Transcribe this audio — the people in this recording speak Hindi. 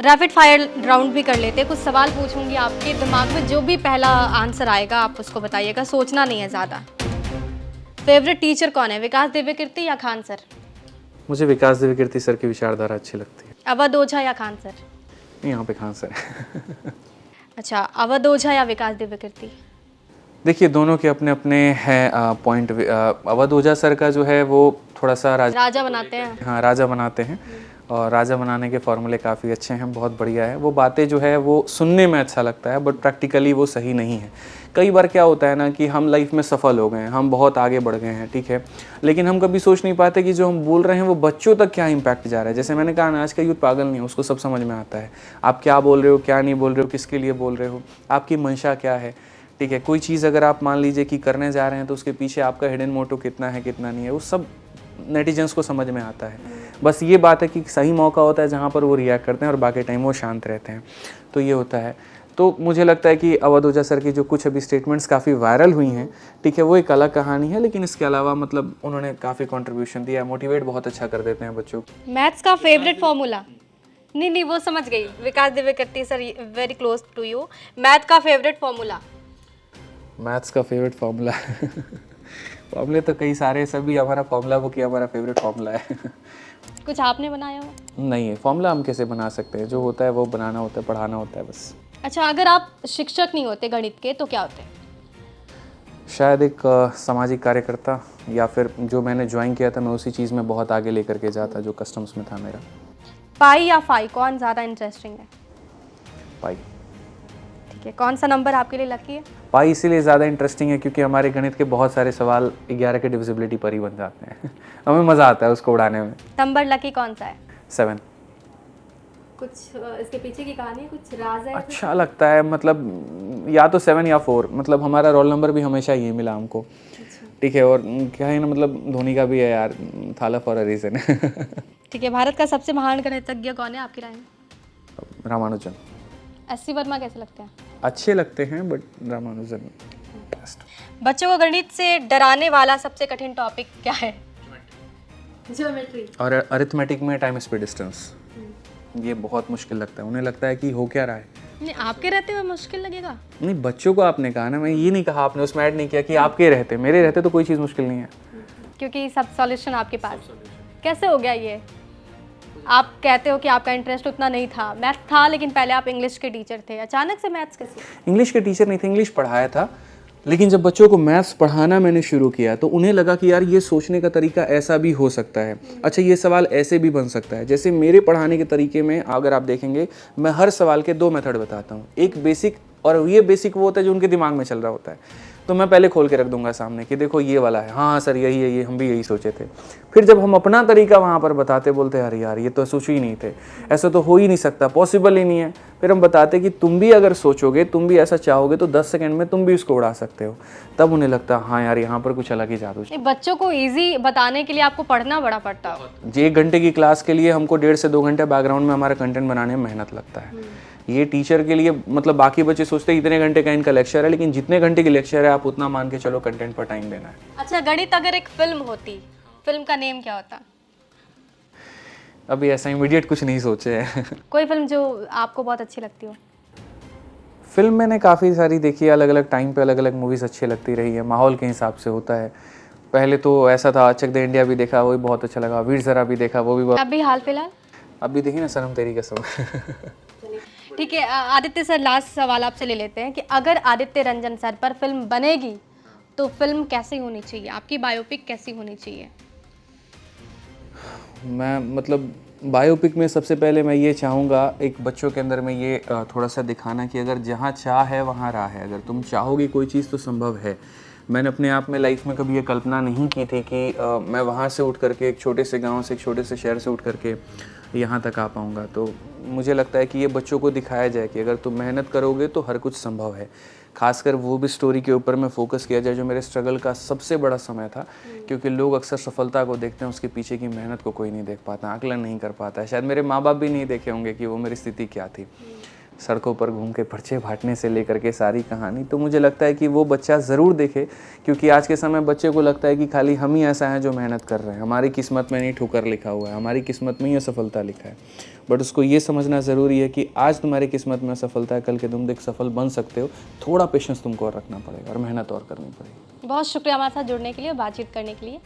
रैपिड फायर राउंड भी कर लेते हैं। कुछ सवाल पूछूंगी, आपके दिमाग में जो भी पहला आंसर आएगा आप उसको बताइएगा, सोचना नहीं है ज़्यादा। फेवरेट टीचर कौन है, विकास दिव्यकीर्ति या खान सर? मुझे विकास दिव्यकीर्ति सर की विचारधारा अच्छी लगती है। अवध ओझा या खान सर? नहीं, यहाँ पे खान सर है। अच्छा, अवध ओझा या विकास दिव्यकीर्ति? देखिए, दोनों के अपने अपने हैं पॉइंट। अवध ओझा सर का जो है वो थोड़ा सा राजा बनाते हैं। हाँ, राजा बनाते हैं और राजा बनाने के फॉर्मूले काफ़ी अच्छे हैं, बहुत बढ़िया है। वो बातें जो है वो सुनने में अच्छा लगता है, बट प्रैक्टिकली वो सही नहीं है। कई बार क्या होता है ना कि हम लाइफ में सफल हो गए हैं, हम बहुत आगे बढ़ गए हैं, ठीक है, लेकिन हम कभी सोच नहीं पाते कि जो हम बोल रहे हैं वो बच्चों तक क्या इम्पैक्ट जा रहा है। जैसे मैंने कहा ना, आज का यूथ पागल नहीं है, उसको सब समझ में आता है। आप क्या बोल रहे हो, क्या नहीं बोल रहे हो, किसके लिए बोल रहे हो, आपकी मंशा क्या है, ठीक है। कोई चीज़ अगर आप मान लीजिए कि करने जा रहे हैं तो उसके पीछे आपका हिडन मोटिव कितना है, कितना नहीं है, वो सब नेटिजन्स को समझ में आता है। बस ये बात है कि सही मौका होता है जहाँ पर वो रिएक्ट करते हैं और बाकी टाइम वो शांत रहते हैं, तो ये होता है। तो मुझे लगता है कि अवध ओझा सर की जो कुछ अभी स्टेटमेंट्स काफ़ी वायरल हुई हैं, ठीक है, वो एक अलग कहानी है, लेकिन इसके अलावा मतलब उन्होंने काफ़ी कंट्रीब्यूशन दिया है, मोटिवेट बहुत अच्छा कर देते हैं बच्चों को। मैथ्स का फेवरेट फॉर्मूला? नहीं, वो समझ गई, Vikas Divyakirti sir very close to you. Math का फेवरेट फॉर्मूला? मैथ्स का फेवरेट फार्मूला फॉर्मूले तो कई सारे, सभी हमारा फार्मूला बुक ही हमारा फेवरेट फार्मूला है। कुछ आपने बनाया हो? नहीं है, फार्मूला हम कैसे बना सकते हैं, जो होता है वो बनाना होता है, पढ़ाना होता है बस। अच्छा, अगर आप शिक्षक नहीं होते गणित के तो क्या होते? शायद एक सामाजिक कार्यकर्ता, या फिर जो मैंने ज्वाइन किया था मैं उसी चीज़ में बहुत आगे लेकर के जाता जो कस्टम्स में था मेरा। पाई या फाई, कौन ज़्यादा इंटरेस्टिंग है? पाई। ठीक है, कौन सा नंबर आपके लिए लकी है? पाई इसीलिए ज़्यादा इंटरेस्टिंग है क्योंकि हमारे गणित के बहुत सारे सवाल 11 के डिविजिबिलिटी पर ही बन जाते हैं। हमें मज़ा आता है उसको उड़ाने में। नंबर लकी कौन सा है? 7। कुछ इसके पीछे की कहानी, कुछ राज है? अच्छा लगता है, मतलब या तो 7 या 4, मतलब हमारा रोल नंबर भी हमेशा यही मिला हमको, ठीक है। और क्या है ना, मतलब धोनी का भी है यार, थाला फॉर अ रीज़न। ठीक है, भारत का सबसे महान गणितज्ञ कौन है आपकी राय में? रामानुजन। एस.सी. वर्मा कैसे लगते हैं? अच्छे लगते हैं बट रामानुजन बेस्ट। बच्चों को गणित से डराने वाला सबसे कठिन टॉपिक क्या है? ज्योमेट्री। और अरिथमेटिक में टाइम स्पीड डिस्टेंस, ये बहुत मुश्किल लगता है। उन्हें लगता है कि हो क्या रहा है। नहीं, आपके रहते हुए मुश्किल लगेगा? नहीं, बच्चों को आपने कहा ना, मैं ये नहीं कहा, आपने उसमें ऐड नहीं किया कि आपके रहते, मेरे रहते तो कोई चीज़ मुश्किल नहीं है। क्योंकि सब सॉल्यूशन आपके पास। कैसे हो गया ये? आप कहते हो कि आपका इंटरेस्ट उतना नहीं था, मैथ था, लेकिन पहले आप इंग्लिश के टीचर थे, अचानक से मैथ्स कैसे? इंग्लिश के टीचर नहीं थे, इंग्लिश पढ़ाया था, लेकिन जब बच्चों को मैथ्स पढ़ाना मैंने शुरू किया तो उन्हें लगा कि यार ये सोचने का तरीका ऐसा भी हो सकता है, अच्छा ये सवाल ऐसे भी बन सकता है। जैसे मेरे पढ़ाने के तरीके में अगर आप देखेंगे, मैं हर सवाल के 2 मेथड बताता हूँ, एक बेसिक, और ये बेसिक वो होता है जो उनके दिमाग में चल रहा होता है, तो मैं पहले खोल के रख दूंगा सामने कि देखो ये वाला है, हाँ सर यही है, ये हम भी यही सोचे थे। फिर जब हम अपना तरीका वहाँ पर बताते, बोलते अरे यार ये तो सोच ही नहीं थे, ऐसा तो हो ही नहीं सकता, पॉसिबल ही नहीं है। फिर हम बताते कि तुम भी अगर सोचोगे, तुम भी ऐसा चाहोगे तो 10 सेकंड में तुम भी उसको उड़ा सकते हो। तब उन्हें लगता हाँ यार यहाँ पर कुछ अलग ही जादू है। बच्चों को इजी बताने के लिए आपको पढ़ना बड़ा पड़ता है। जी, 1 घंटे की क्लास के लिए हमको 1.5 से 2 घंटे बैकग्राउंड में हमारा कंटेंट बनाने में मेहनत लगता है। ये टीचर के लिए, मतलब बाकी बच्चे सोचते हैं इतने घंटे का इनका लेक्चर है, लेकिन जितने घंटे की लेक्चर है आप उतना मान के चलो कंटेंट पर टाइम देना है। अच्छा, गणित अगर एक फिल्म होती, फिल्म का नेम क्या होता? अभी ऐसा इमीडिएट कुछ नहीं सोचे है। कोई फिल्म जो आपको बहुत अच्छी लगती हो? फिल्म मैंने काफ़ी सारी देखी है, अलग अलग टाइम पे अलग अलग मूवीज़ अच्छी लगती रही है, माहौल के हिसाब से होता है। पहले तो ऐसा था, चक दे इंडिया भी देखा, वो भी बहुत अच्छा लगा, वीर ज़रा भी देखा, वो भी बहुत। अभी हाल फिलहाल? अभी देखी ना सनम तेरी कसम। ठीक है, आदित्य सर, लास्ट सवाल आपसे ले लेते हैं कि अगर आदित्य रंजन सर पर फिल्म बनेगी तो फिल्म कैसी होनी चाहिए, आपकी बायोपिक कैसी होनी चाहिए? मैं मतलब बायोपिक में सबसे पहले मैं ये चाहूँगा, एक बच्चों के अंदर में ये थोड़ा सा दिखाना कि अगर जहाँ चाह है वहाँ राह है, अगर तुम चाहोगे कोई चीज़ तो संभव है। मैंने अपने आप में लाइफ में कभी ये कल्पना नहीं की थी कि मैं वहाँ से उठ करके, एक छोटे से गांव से, एक छोटे से शहर से उठ करके यहाँ तक आ पाऊँगा। तो मुझे लगता है कि ये बच्चों को दिखाया जाए कि अगर तुम मेहनत करोगे तो हर कुछ संभव है। खासकर वो भी स्टोरी के ऊपर में फोकस किया जाए जो मेरे स्ट्रगल का सबसे बड़ा समय था, क्योंकि लोग अक्सर सफलता को देखते हैं, उसके पीछे की मेहनत को कोई नहीं देख पाता, आकलन नहीं कर पाता है। शायद मेरे माँ बाप भी नहीं देखे होंगे कि वो मेरी स्थिति क्या थी, सड़कों पर घूम के पर्चे बांटने से लेकर के सारी कहानी। तो मुझे लगता है कि वो बच्चा ज़रूर देखे, क्योंकि आज के समय बच्चे को लगता है कि खाली हम ही ऐसा है जो मेहनत कर रहे हैं, हमारी किस्मत में नहीं ठोकर लिखा हुआ है, हमारी किस्मत में ही असफलता लिखा है। बट उसको ये समझना ज़रूरी है कि आज तुम्हारी किस्मत में सफलता है, कल के तुम एक सफल बन सकते हो। थोड़ा पेशेंस तुमको और रखना पड़ेगा और मेहनत और करनी पड़ेगी। बहुत शुक्रिया हमारे साथ जुड़ने के लिए और बातचीत करने के लिए।